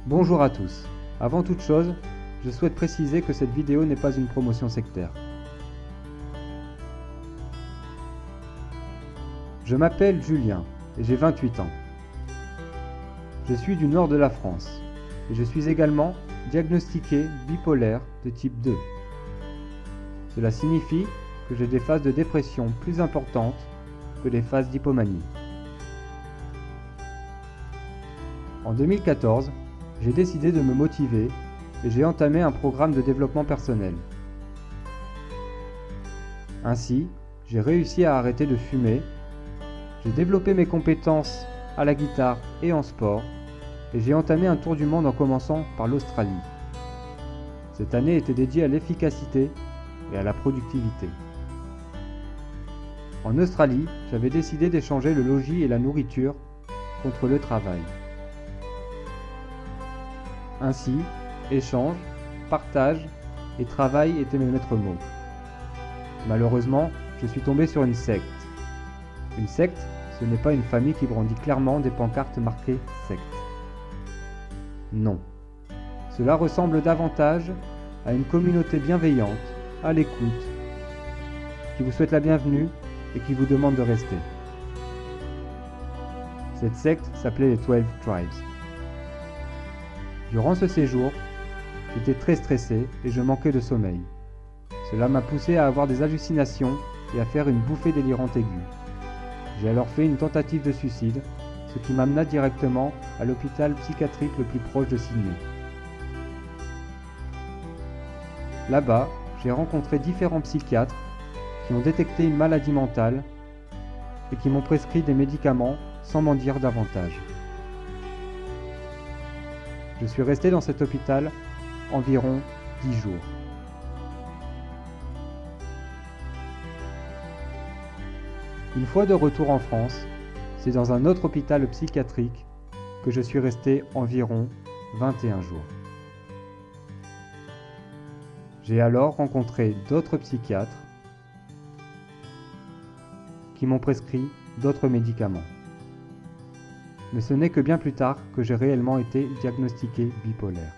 Bonjour à tous. Avant toute chose, je souhaite préciser que cette vidéo n'est pas une promotion sectaire. Je m'appelle Julien et j'ai 28 ans. Je suis du nord de la France et je suis également diagnostiqué bipolaire de type 2. Cela signifie que j'ai des phases de dépression plus importantes que les phases d'hypomanie. En 2014, j'ai décidé de me motiver et j'ai entamé un programme de développement personnel. Ainsi, j'ai réussi à arrêter de fumer, j'ai développé mes compétences à la guitare et en sport, et j'ai entamé un tour du monde en commençant par l'Australie. Cette année était dédiée à l'efficacité et à la productivité. En Australie, j'avais décidé d'échanger le logis et la nourriture contre le travail. Ainsi, échange, partage et travail étaient mes maîtres mots. Malheureusement, je suis tombé sur une secte. Une secte, ce n'est pas une famille qui brandit clairement des pancartes marquées « secte ». Non. Cela ressemble davantage à une communauté bienveillante, à l'écoute, qui vous souhaite la bienvenue et qui vous demande de rester. Cette secte s'appelait les 12 Tribes. Durant ce séjour, j'étais très stressé et je manquais de sommeil. Cela m'a poussé à avoir des hallucinations et à faire une bouffée délirante aiguë. J'ai alors fait une tentative de suicide, ce qui m'amena directement à l'hôpital psychiatrique le plus proche de Sydney. Là-bas, j'ai rencontré différents psychiatres qui ont détecté une maladie mentale et qui m'ont prescrit des médicaments sans m'en dire davantage. Je suis resté dans cet hôpital environ 10 jours. Une fois de retour en France, c'est dans un autre hôpital psychiatrique que je suis resté environ 21 jours. J'ai alors rencontré d'autres psychiatres qui m'ont prescrit d'autres médicaments. Mais ce n'est que bien plus tard que j'ai réellement été diagnostiqué bipolaire.